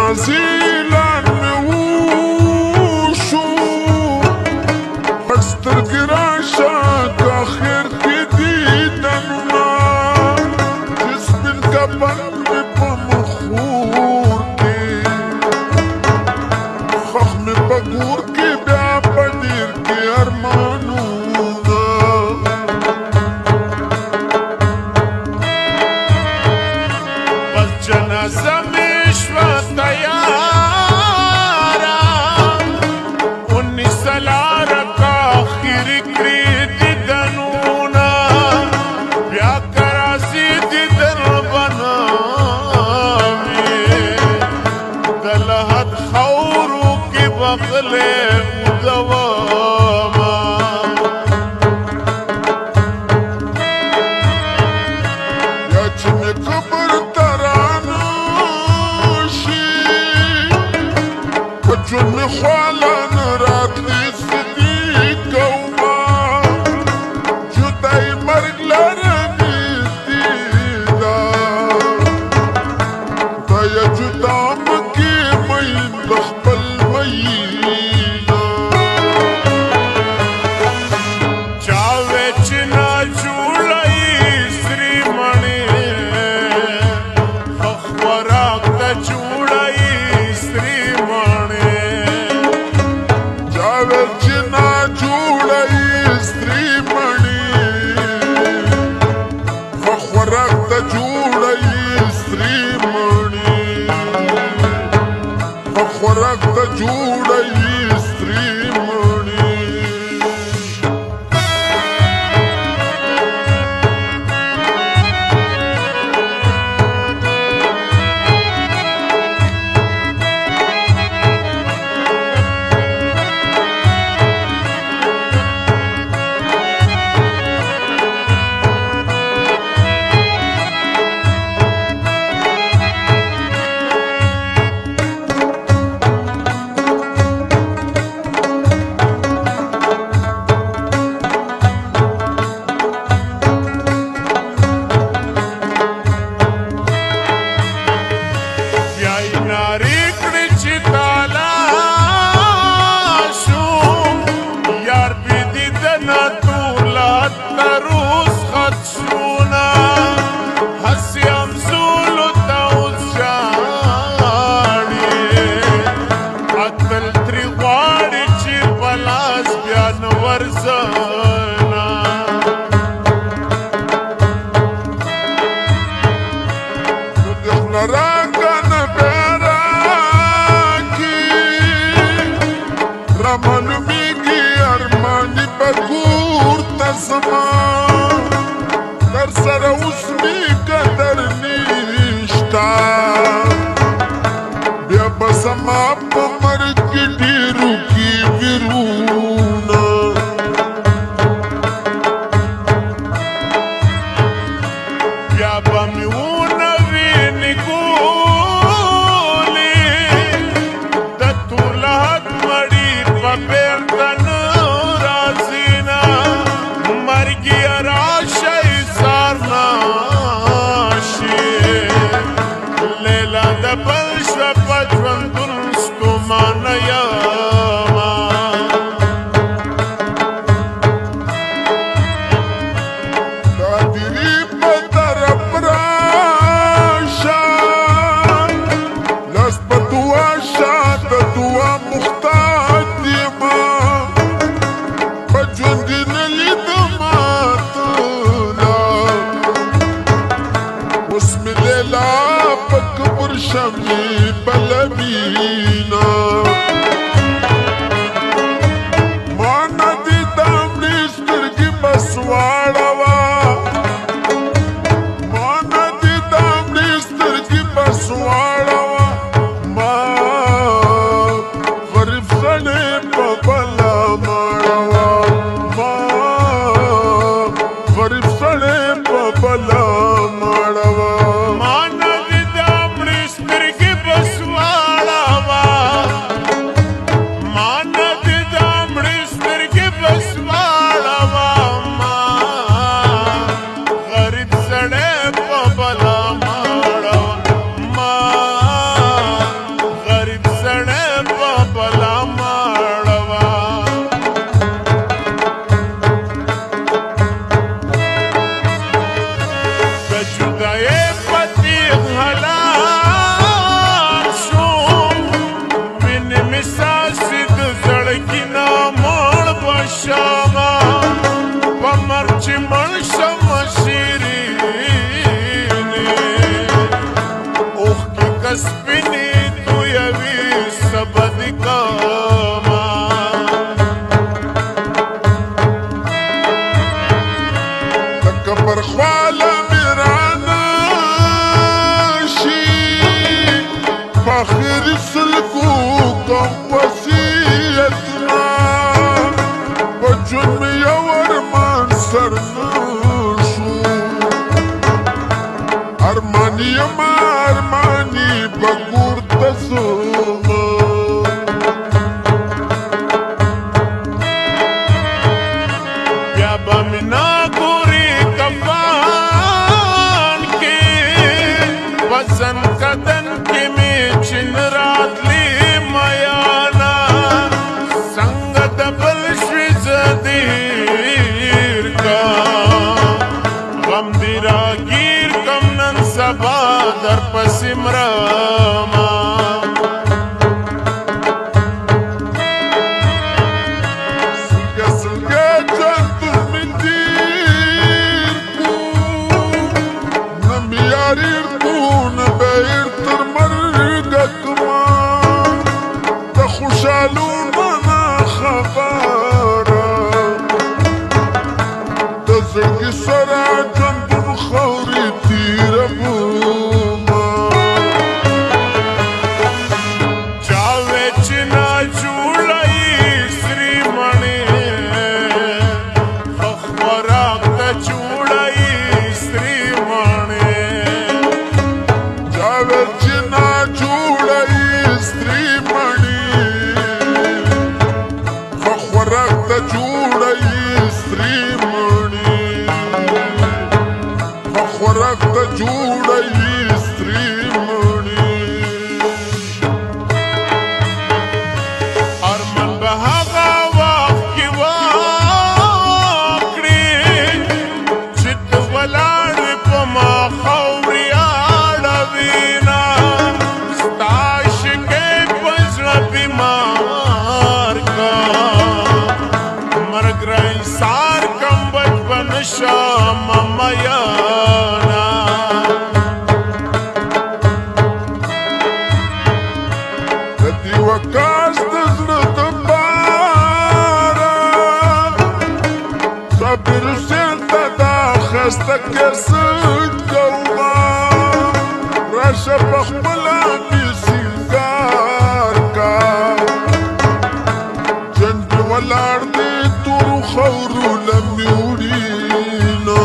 جنازې اعلان مې وشو پټ سترګې راشه که اخر کې دیدنونه چې سپین کفن مې په مخور کې خښ مې په ګور کې بیا په ډېر کې ارمانونه بس جنازه مې شوه تیاره 19 لاره که آخري کړي دیدنونه بیا که راځي دیدن به نه وي د لحد خاورو کې به غلی ودومه یا چې مې قبر ته رانشي په ژوند مې خواله نه راتلي صدي کومه جدایي مرګ لره نږدې ده خدایه جدا مه کړې مین د خپل مینه چا وی چې ناجوړه یې سرې مڼې ښه خوراک ته جوړه یې سرې مڼې چا وی چې ناجوړه یې سرې مڼې ښه خوراک ته جوړه یې سرې مڼې ښه خوراک ته جوړه یې سرې مڼې بیا یې نارې کړې چې تالاشو یار بې دیدنه ټول لحد ته رخصت شونه هسې همزولو ته اوس ژاړي عقل ترې غواړي چې په لاس بیا نه ورځنه نو د خوله راکنه بیا راکي رامعلومیږي ارماني به کور ته زما در سره اوس مې قدر نشته بیا به زما په مرګ کې ډېرو کې ویرونه بیا به مې ونه وینې ګولې د ټول لحد مړي به بېرته نه راځي نه مرګ یې راشه ایثار نشي لیلا د بل شوه په ژوندون ستومانه یمه د هدیرې په طرف راشه لاس په دعا شه د دعا محتاج یمه په ژوند کې نه لیدمه ته اوس مې لیلا په قبر شمې بلوینه ما نه دي د مړي سترګې بس واړوه ما نه دي د مړي سترګې بس واړوه ما غریب سړی په بلا ماړوه ما غریب سړی په بلا ماړوه ما نه دي د مړي سترګې بس واړوه ما نه دي د مړي سترګې بس واړوه ما غریب سړی په بلا ماړوه ما دای پتی حلال شو وین مساسی د زړګي نه مړ بشما پمر چې مړ شم شیرینې اوخ کې کسبینې تو یوي سبد کما تک پر خواله فخر سلکو کم وسیعتنا بجن میں یو ارمان سر نشو ارمانی اما ارمانی بگور تسوم بیا بمنا گوری کفان کے وزن قدن کے چن راتلی میانا سنگ دبل شویز دیر کا غم دیرا گیر کم نن سبا در پسیم راما سلگے سلگے جنتر من دیر کو نمیاریر کو نبیر تر خوشالو منا خبره د زړګي سره ژوندون خوري تیره بومه چاوې چې نه جوړی سري مڼې ښه خوراک ته جوړی سري مڼې چاوې چې نه جوړی سري خوراک ته جوړی ستري مړي ارمان به هغه وخت کې وکړې چې ته ولاړې په ما خاورې اړوینه ستا عشقې په زړه بیمار کا مرګ رئیسار کم بچپن شام میانا ددی وکاس د زړه د پاره صبر سلته دا خسته کسد کوما راشه په خپله مې سینګار کا جنګ ولاړ دی تورو خورو لمې وړینه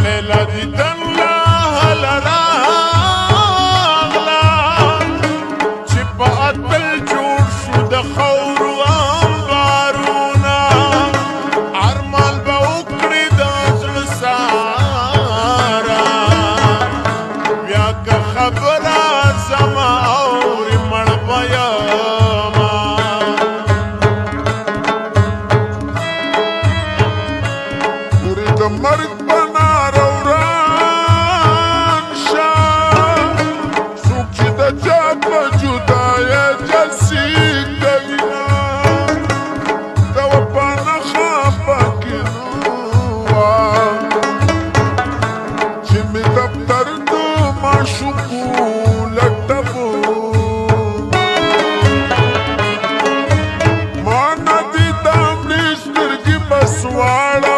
لیلا دیدن لا هله راغله چې په اتل جوړ شو د خورو انبارونه ارمان به وکړي د زړه ساره بیا که خبره زما اورې مړ به یمه پورې د مرګ په ناره وران شه څوک چې د چا په جدایۍ جلسې کوینه د وفا نښه پکې نه وه چې مې دفتر د معشوقو لټوو ما نه دي د مړي سترګې بس واړه